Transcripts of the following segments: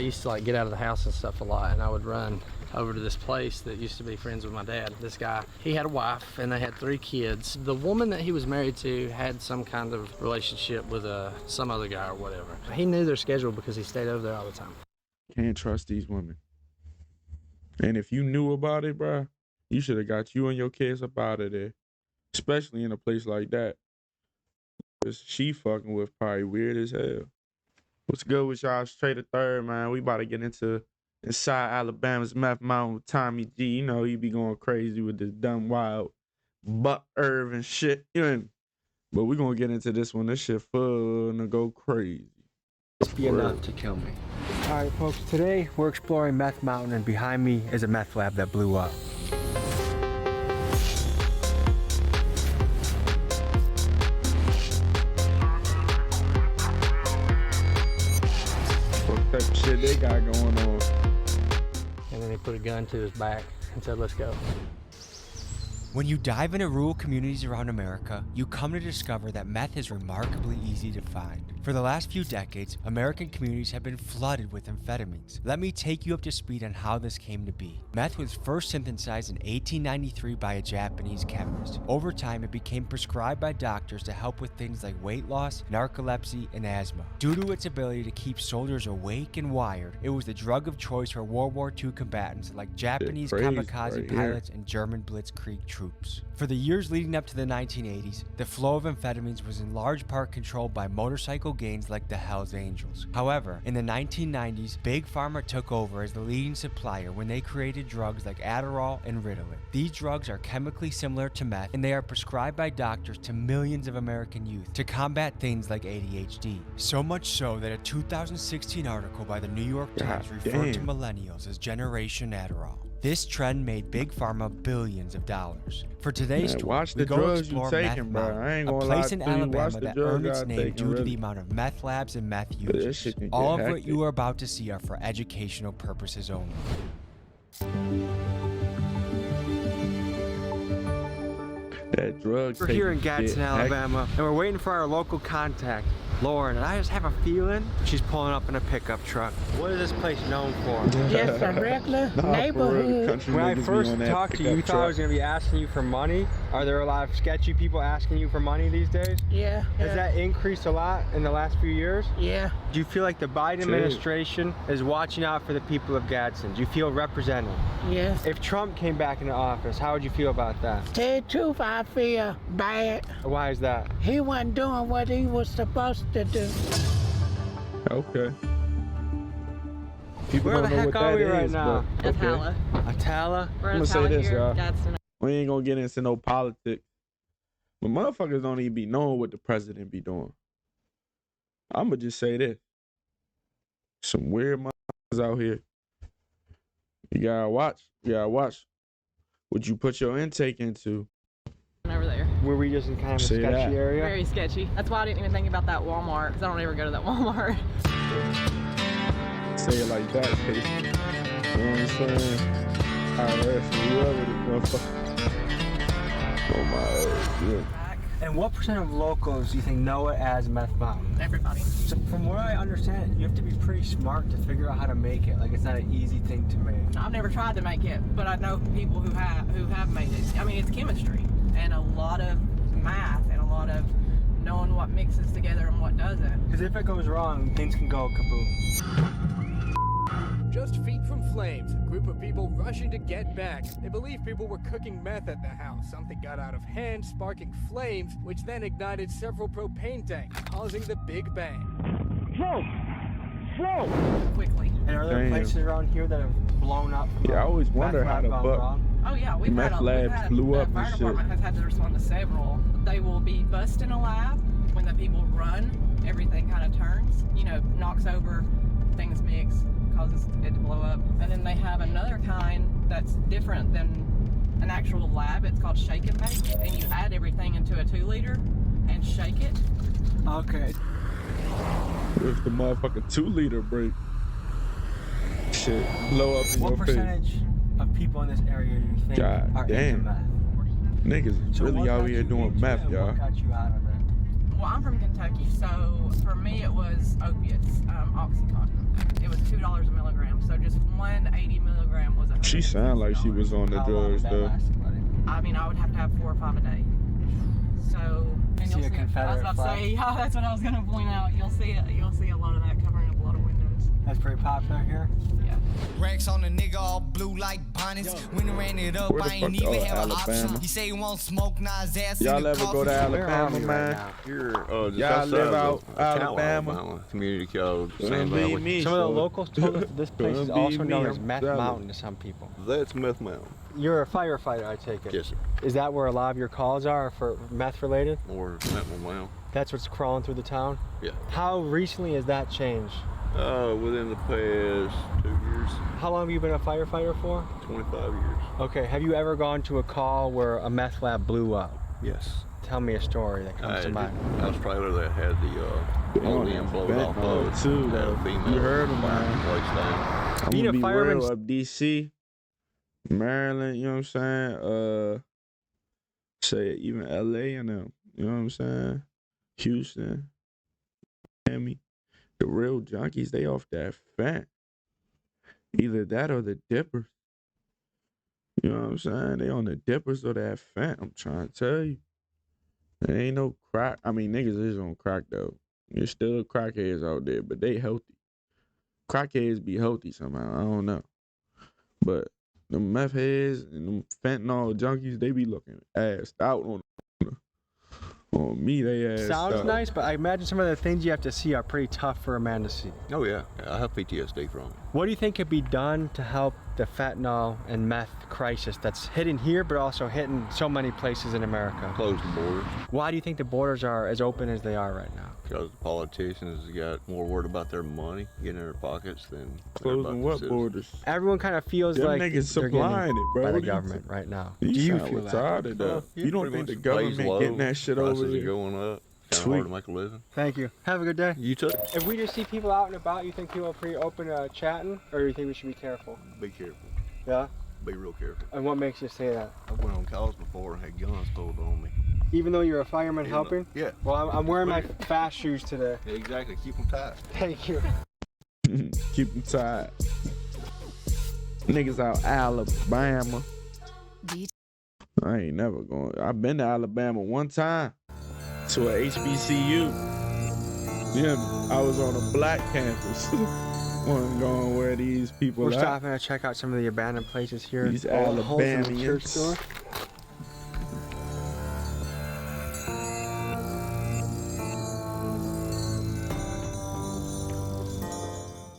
used to like get out of the house and stuff a lot, and I would run over to this place that used to be friends with my dad. This guy, he had a wife and they had 3 kids. The woman that he was married to had some kind of relationship with some other guy or whatever. He knew their schedule because he stayed over there all the time. Can't trust these women. And if you knew about it, bro, you should have got you and your kids up out of there, especially in a place like that. Cause she fucking with probably weird as hell. What's good with y'all? Straight to third, man. We about to get into inside Alabama's Meth Mountain with Tommy G. You know, he be going crazy with this dumb, wild Buck Irv and shit. You know, but we gonna get into this one. This shit fun to go crazy. Just be enough to kill me. All right, folks, today we're exploring Meth Mountain, and behind me is a meth lab that blew up. What type of shit they got going on? And then he put a gun to his back and said, let's go. When you dive into rural communities around America, you come to discover that meth is remarkably easy to find. For the last few decades, American communities have been flooded with amphetamines. Let me take you up to speed on how this came to be. Meth was first synthesized in 1893 by a Japanese chemist. Over time, it became prescribed by doctors to help with things like weight loss, narcolepsy, and asthma. Due to its ability to keep soldiers awake and wired, it was the drug of choice for World War II combatants like Japanese kamikaze pilots and German blitzkrieg troops. For the years leading up to the 1980s, the flow of amphetamines was in large part controlled by motorcycle gangs like the Hells Angels. However, in the 1990s, Big Pharma took over as the leading supplier when they created drugs like Adderall and Ritalin. These drugs are chemically similar to meth, and they are prescribed by doctors to millions of American youth to combat things like ADHD. So much so that a 2016 article by the New York Times referred to millennials as Generation Adderall. This trend made Big Pharma billions of dollars. For today's tour, we go explore Meth Mountain, a place in Alabama that earned its name due to the amount of meth labs and meth users. All of what you are about to see are for educational purposes only. That drug. We're here in Gadsden, Alabama, and we're waiting for our local contact, Lauren, and I just have a feeling she's pulling up in a pickup truck. What is this place known for? Just a regular neighborhood. When I first talked to you, you thought I was going to be asking you for money? Are there a lot of sketchy people asking you for money these days? Yeah. Has that increased a lot in the last few years? Yeah. Do you feel like the Biden administration is watching out for the people of Gadsden? Do you feel represented? Yes. If Trump came back into office, how would you feel about that? Tell the truth, I feel bad. Why is that? He wasn't doing what he was supposed to do. Okay. People Where the don't know heck what are that we right is, now? but okay. Atala. Atala? We're I'm in gonna say Atala this, here, y'all. Gadsden. We ain't gonna get into no politics. But motherfuckers don't even be knowing what the president be doing. I'ma just say this. Some weird motherfuckers out here. You gotta watch. You gotta watch what you put your intake into. Over there. Were we just in kind of a Say sketchy that. area? Very sketchy. That's why I didn't even think about that Walmart, because I don't ever go to that Walmart. Say it like that, Casey. You know what I'm saying? IRS, whoever the motherfucker. Oh my ass, yeah. And what percent of locals do you think know it as Meth Mountain? Everybody. So from what I understand, you have to be pretty smart to figure out how to make it. Like, it's not an easy thing to make. I've never tried to make it, but I know people who have made it. I mean, it's chemistry and a lot of math and a lot of knowing what mixes together and what doesn't. Because if it goes wrong, things can go kaboom. Just feet from flames, a group of people rushing to get back. They believe people were cooking meth at the house. Something got out of hand, sparking flames, which then ignited several propane tanks, causing the Big Bang. Quickly. And are there places around here that have blown up from Yeah, I always wonder how the buck. Oh yeah, Meth labs blew up the fire and shit. department has had to respond to several. They will be busting a lab. When the people run, everything kind of turns, you know, knocks over, things mix, causes it to blow up. And then they have another kind that's different than an actual lab. It's called shake and bake, and you add everything into a 2-liter and shake it. Okay. If the motherfucking 2-liter break, shit, blow up in What your face. percentage of people in this area do you think God are damn. into meth? Niggas is So really what out got here you doing into meth, it? y'all. What got you out of it? Well, I'm from Kentucky, so for me it was opiates, Oxycontin. It was $2 a She sound like she was on the How long drugs was that though. lasting, buddy? I mean, I would have to have 4 or 5 a day. So, and See you'll a see. I was Confederate about to flag? say, yeah, that's what I was gonna point out. You'll see a lot of that covering up a lot of windows. That's pretty popular here. Yeah. Racks on the nigga all blue like bonnets. When I ran it up, Where the I fuck- ain't even oh, have an Alabama. option. He say he won't smoke, now his ass in Y'all the ever go to coffin. Where are Alabama, we man? right now? Here, just Y'all outside live of out Alabama. Alabama? Community code, Couldn't Sand be Valley. me, Some of the shorty. locals told us this place is Couldn't be also me, known as I'm Meth jealous. Mountain to some people. That's Meth Mountain. You're a firefighter, I take it. Yes, sir. Is that where a lot of your calls are for meth related? Or Meth Mountain. That's what's crawling through the town? Yeah. How recently has that changed? Within the past 2 years, How long have you been a firefighter for? 25 years. Okay, have you ever gone to a call where a meth lab blew up? Yes. Tell me a story that comes to mind. House trailer that had the on ODM that blown off fentanyl, of too, had though. a female You heard him, fire man. place down. I'm Being gonna a be fireman's- real up DC, Maryland, you know what I'm saying? Say even LA and them, you know what I'm saying? Houston, Miami. The real junkies, they off that fat. Either that or the dippers. You know what I'm saying? They on the dippers or that fat. I'm trying to tell you. There ain't no crack. I mean, niggas is on crack though. There's still crackheads out there, but they healthy. Crackheads be healthy somehow. I don't know. But the meth heads and them fentanyl junkies, they be looking assed out on me. They assed Sounds out. nice, but I imagine some of the things you have to see are pretty tough for a man to see. Oh yeah, I have PTSD from it. What do you think could be done to help the fentanyl and meth crisis that's hitting here, but also hitting so many places in America? Close the borders Why do you think the borders are as open as they are right now? because the politicians got more worried about their money getting in their pockets than Closing what borders? Everyone kind of feels Them like niggas they're getting supplying it, bro. by What the do you government right now. You Do you sound feel that? retarded though. You don't think the government getting that shit Prices over are there? going up. Kind of Sweet. hard to make a living. Thank you. Have a good day. You too. If we just see people out and about, you think people are pretty open to chatting, or do you think we should be careful? Be careful. Yeah? Be real careful. And what makes you say that? I went on calls before and had guns pulled on me. Even though you're a fireman Even helping? though- Yeah. Well, I'm wearing my fast shoes today. Exactly. Keep them tight. Thank you. Keep them tight. Niggas out Alabama. I ain't never going. I've been to Alabama one time to a HBCU. Yeah, I was on a black campus. Wasn't going where these people We're at. stopping to check out some of the abandoned places here. These All wholesome church Alabamians. store.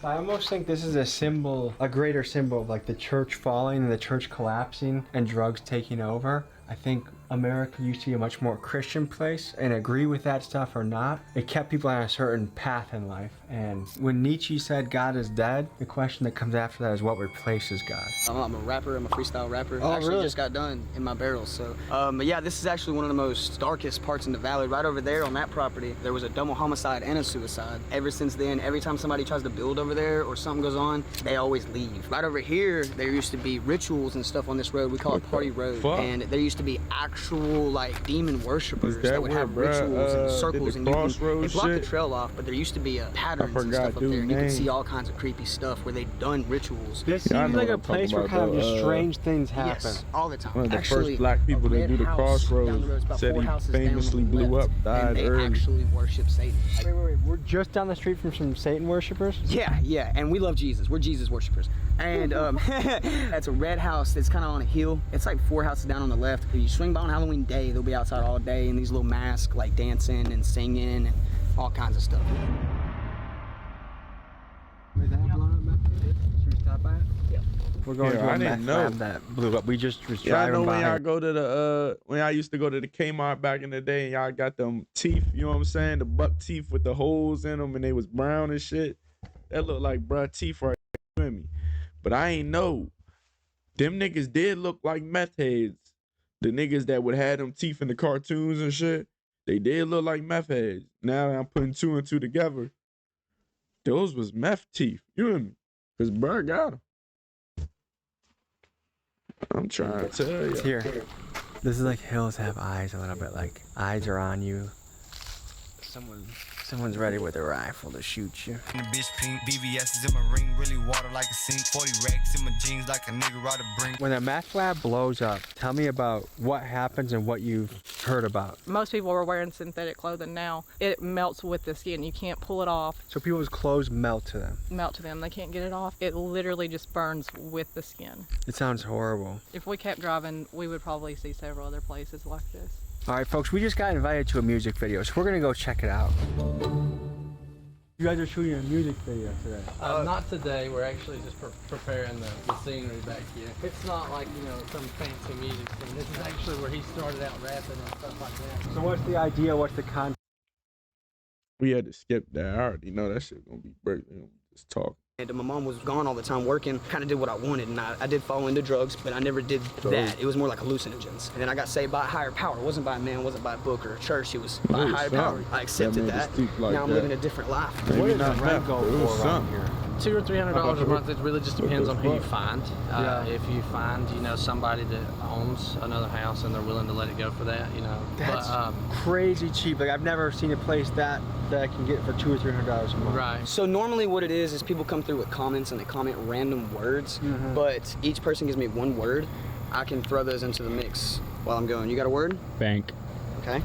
I almost think this is a symbol, a greater symbol of like the church falling and the church collapsing and drugs taking over. I think America used to be a much more Christian place, and agree with that stuff or not, it kept people on a certain path in life. And when Nietzsche said God is dead, the question that comes after that is what replaces God. I'm a rapper. I'm a freestyle rapper. Oh, I actually really? just got done in my barrels. So, but yeah, this is actually one of the most darkest parts in the valley. Right over there on that property, there was a double homicide and a suicide. Ever since then, every time somebody tries to build over there or something goes on, they always leave. Right over here, there used to be rituals and stuff on this road. We call it Party Road. fuck? And there used to be actual like demon worshipers Is that would where, have bruh, rituals and did circles, the and you can, crossroads they blocked the shit? trail off, but there used to be patterns and forgot stuff up there, and you dude can see name. all kinds of creepy stuff where they've done rituals. This Yeah, I seems know like what a I'm talking place where about, kind of though. just strange things happen. Yes, all the time. One of the Actually, first black people a to red do the house down crossroads the road, about said 4 he houses down on the famously blew left, up, died and they early. actually worship Satan. Wait, we're just down the street from some Satan worshipers? Yeah, and we love Jesus. We're Jesus worshipers. And that's a red house that's kind of on a hill. It's like 4 houses down on the left. If you swing by on Halloween day, they'll be outside all day in these little masks, like dancing and singing and all kinds of stuff. Wait, that blown up meth? Should we stop by it? Yeah. We're going Yeah, to I a didn't meth know. lab that blew up. We just was Yeah, I driving know when by. y'all go to the when I used to go to the Kmart back in the day, and y'all got them teeth, you know what I'm saying? The buck teeth with the holes in them, and they was brown and shit. That looked like bruh teeth right there, you feel me? But I ain't know. Them niggas did look like meth heads. The niggas that would have them teeth in the cartoons and shit, they did look like meth heads. Now that I'm putting 2 and 2 together, those was meth teeth. You hear me? Cause bruh got them. I'm trying to tell you. It's here. This is like hills have eyes a little bit, like eyes are on you. Someone Someone's ready with a rifle to shoot you. The bitch pink, BBS is in my ring, really water like a sink. 40 racks in my jeans like a nigga right a brink. When a meth lab blows up, tell me about what happens and what you've heard about. Most people are wearing synthetic clothing now. It melts with the skin. You can't pull it off. So people's clothes melt to them. Melt to them. They can't get it off. It literally just burns with the skin. It sounds horrible. If we kept driving, we would probably see several other places like this. All right, folks, we just got invited to a music video, so we're gonna go check it out. You guys are shooting a music video today. Not today. We're actually just preparing the scenery back here. It's not like, you know, some fancy music scene. This is actually where he started out rapping and stuff like that. So what's the idea? What's the concept? We had to skip that. I already know that shit gonna be breaking. Just talk. And my mom was gone all the time working, kind of did what I wanted, and I did fall into drugs, but I never did that. It was more like hallucinogens. And then I got saved by a higher power. It wasn't by a man, it wasn't by a book or a church, it was by a higher power. I accepted that. Now I'm living a different life. What does the rent go for around here? $200 or $300 a month. It really just depends on who you find. If you find, you know, somebody that owns another house and they're willing to let it go for that, you know. That's crazy cheap. Like, I've never seen a place that I can get for $200 or $300 a month. Right. So normally what it is people come through with comments and they comment random words, but each person gives me one word. I can throw those into the mix while I'm going. You got a word? Bank. Okay.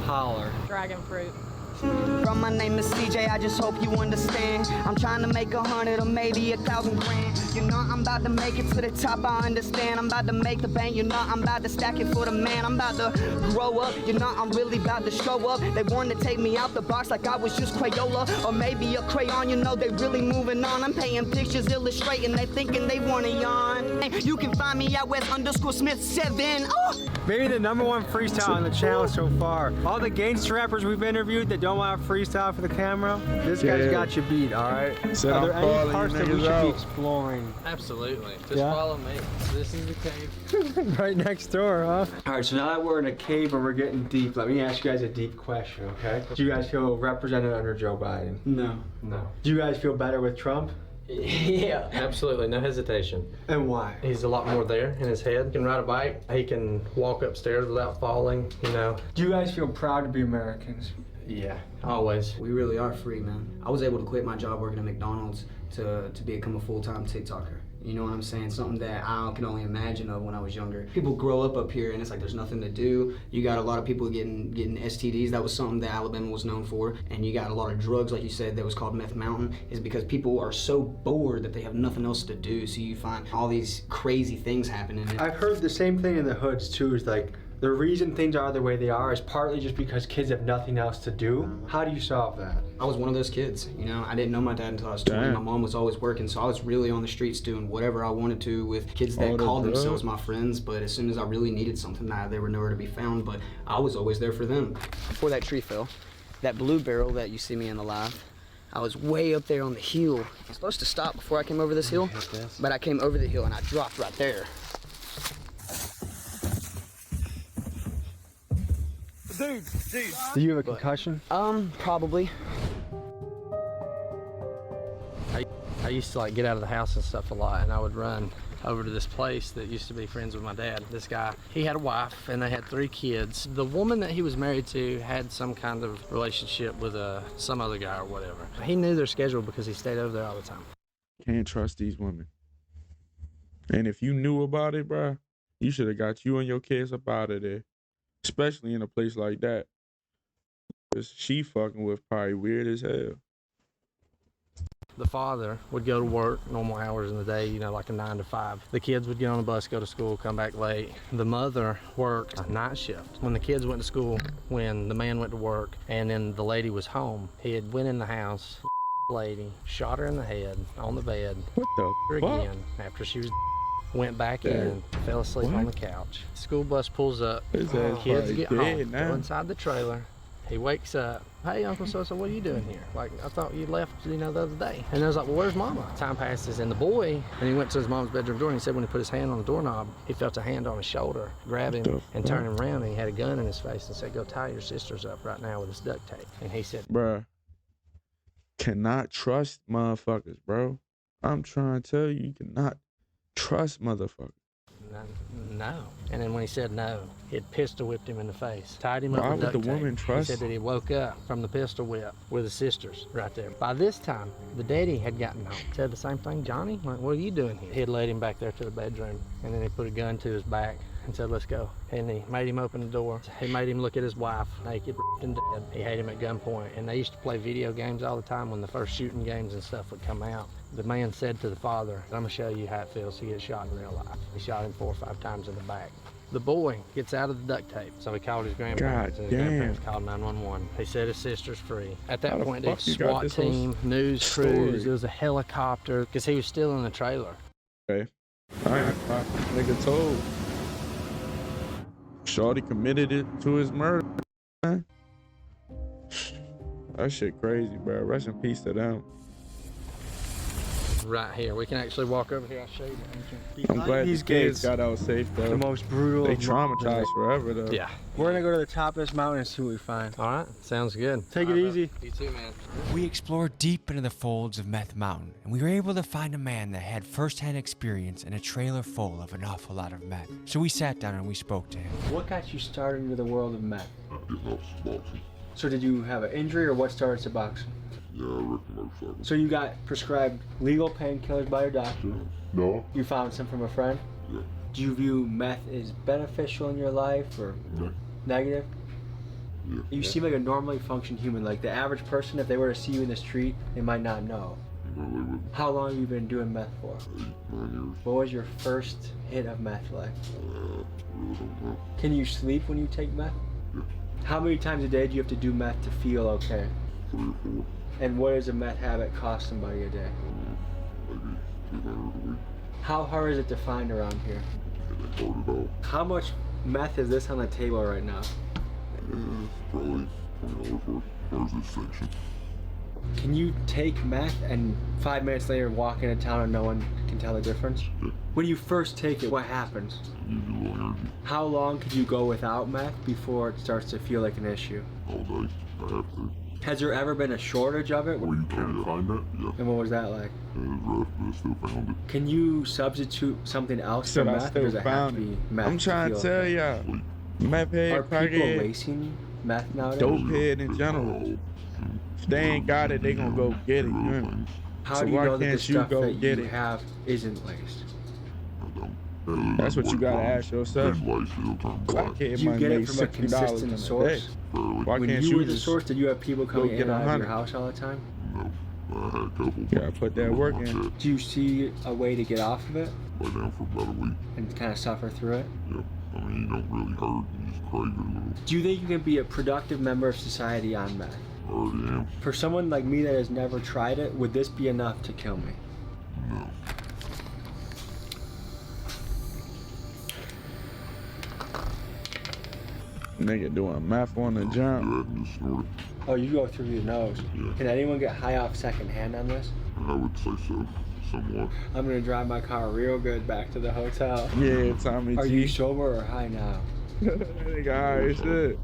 Holler. Dragon fruit. From my name is CJ, I just hope you understand. I'm trying to make 100 or maybe 1,000 grand. You know I'm about to make it to the top, I understand. I'm about to make the bank, you know I'm about to stack it for the man. I'm about to grow up, you know I'm really about to show up. They want to take me out the box like I was just Crayola or maybe a crayon, you know they really moving on. I'm painting pictures, illustrating, they thinking they want to yawn. You can find me at West_Smith7. Oh! Maybe the #1 freestyle on the channel so far. All the gangster rappers we've interviewed that don't want to freestyle for the camera, this guy's got you beat, all right? Are there any parts that we should be exploring? Absolutely. Just follow me. This is the cave. Right next door, huh? All right, so now that we're in a cave and we're getting deep, let me ask you guys a deep question, okay? Do you guys feel represented under Joe Biden? No. No. Do you guys feel better with Trump? Yeah. Absolutely, no hesitation. And why? He's a lot more there in his head. He can ride a bike. He can walk upstairs without falling, you know. Do you guys feel proud to be Americans? Yeah, always. We really are free, man. I was able to quit my job working at McDonald's to become a full-time TikToker. You know what I'm saying? Something that I can only imagine of when I was younger. People grow up here and it's like there's nothing to do. You got a lot of people getting STDs. That was something that Alabama was known for. And you got a lot of drugs, like you said, that was called Meth Mountain, is because people are so bored that they have nothing else to do. So you find all these crazy things happening. I've heard the same thing in the hoods too, is like, the reason things are the way they are is partly just because kids have nothing else to do. How do you solve that? I was one of those kids, you know. I didn't know my dad until I was 20. My mom was always working, so I was really on the streets doing whatever I wanted to with kids that called themselves my friends, but as soon as I really needed something, they were nowhere to be found, but I was always there for them. Before that tree fell, that blue barrel that you see me in the live, I was way up there on the hill. I was supposed to stop before I came over this hill, but I came over the hill and I dropped right there. Dude. Do you have a concussion? Probably. I used to like get out of the house and stuff a lot, and I would run over to this place that used to be friends with my dad. This guy, he had a wife and they had 3 kids. The woman that he was married to had some kind of relationship with some other guy or whatever. He knew their schedule because he stayed over there all the time. Can't trust these women. And if you knew about it, bro, you should have got you and your kids up out of there. Especially in a place like that. Because she fucking with probably weird as hell. The father would go to work normal hours in the day, you know, like a 9 to 5. The kids would get on the bus, go to school, come back late. The mother worked a night shift. When the kids went to school, when the man went to work, and then the lady was home, he had went in the house, lady, shot her in the head, on the bed. What the fuck? Again, after she was went back in, fell asleep on the couch. School bus pulls up, kids get home, go inside the trailer. He wakes up, hey, Uncle So-so, what are you doing here? Like, I thought you left, you know, the other day. And I was like, well, where's Mama? Time passes, and the boy, and he went to his mom's bedroom door, and he said when he put his hand on the doorknob, he felt a hand on his shoulder, grab him, and turn him around, and he had a gun in his face and said, go tie your sisters up right now with this duct tape. And he said, bruh, cannot trust motherfuckers, bro. I'm trying to tell you, you cannot trust motherfuckers. No. And then when he said no, it pistol whipped him in the face. Tied him up Why with would duct the tape. woman trust? He said that he woke up from the pistol whip with his sisters right there. By this time, the daddy had gotten home. Said the same thing, Johnny, what are you doing here? He had led him back there to the bedroom, and then he put a gun to his back and said, let's go. And he made him open the door. He made him look at his wife, naked and dead. He had him at gunpoint. And they used to play video games all the time when the first shooting games and stuff would come out. The man said to the father, I'm gonna show you how it feels to get shot in real life. He shot him 4 or 5 times in the back. The boy gets out of the duct tape, so he called his grandparents, and his grandparents called 911. He set his sisters free. At that point, the SWAT team, news crews, there was a helicopter, because he was still in the trailer. Okay. Nigga told. Shorty committed it to his murder, man. That shit crazy, bro. Rest in peace to them. Right here. We can actually walk over here. I'll show you the entrance. I'm glad these kids got out safe, though. The most brutal. They traumatized forever, though. Yeah. We're gonna go to the top of this mountain and see what we find. All right. Sounds good. Take it easy. You too, man. We explored deep into the folds of Meth Mountain, and we were able to find a man that had first-hand experience in a trailer full of an awful lot of meth. So we sat down and we spoke to him. What got you started into the world of meth? So did you have an injury, or what started to boxing? Yeah, I wrecked a motorcycle. So you got prescribed legal painkillers by your doctor? No. You found some from a friend? Yeah. Do you view meth as beneficial in your life or negative? Yeah. You seem like a normally functioning human. Like the average person, if they were to see you in the street, they might not know. No, they wouldn't. How long have you been doing meth for? 9 years. What was your first hit of meth like? Really don't know. Can you sleep when you take meth? Yeah. How many times a day do you have to do meth to feel okay? 3 or 4. And what does a meth habit cost somebody a day? Maybe 200 a week. How hard is it to find around here? It ain't hard at all. How much meth is this on the table right now? Yeah, probably $20 worth. There's this section. Can you take meth and 5 minutes later walk into town and no one can tell the difference? Yeah. When you first take it, what happens? You need a little energy. How long could you go without meth before it starts to feel like an issue? All day. I have to. Has there ever been a shortage of it? Where you can't find it? Yeah. And what was that like? It was rough, but I still found it. Can you substitute something else for Said I meth? Or still does it have found to be it. meth? I'm trying to tell y'all. Meth Are head, people crackhead, lacing meth nowadays? dope head in general. If they ain't got it, they gonna go get it. You hear me? How So do you why know that the can't you stuff go that get you it? have isn't laced? That's what you gotta ask yourself. Crackhead Do you might get make it from a $60 consistent in a day. source? Why When can't you you were the just source, did you have people coming in get and out of 100? your house all the time? No. I had a couple. gotta put that work in? Do you see a way to get off of it Lay down for about a week. and kind of suffer through it? Yeah. I mean, you don't really hurt. You just crave it a little. Do you think you can be a productive member of society on meth? I already am. For someone like me that has never tried it, would this be enough to kill me? No. Nigga doing math on the jump. Yeah, just snort it. Oh, you go through your nose. Yeah. Can anyone get high off secondhand on this? I would say so. Somewhat. I'm gonna drive my car real good back to the hotel. Yeah, Tommy Are G. you sober or high now? Nigga high as shit.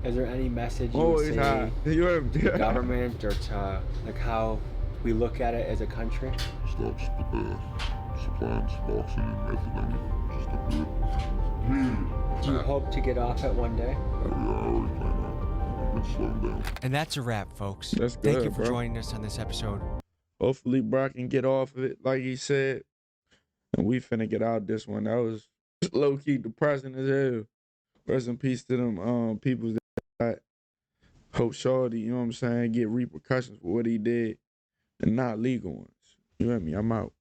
Is there any message you Always would say high. You hear me? to the government or to like how we look at it as a country? Stop supplying Suboxone and methadone. Just don't do it. Do you hope to get off it one day? Oh, yeah, I already plan on it. I've been slowing down. And that's a wrap, folks. That's Thank good, you for bro. joining us on this episode. Hopefully Brock can get off of it like he said. And we finna get out this one. That was low-key depressing as hell. Rest in peace to them people that died. Hope Shorty, you know what I'm saying, get repercussions for what he did and not legal ones. You hear me? I'm out.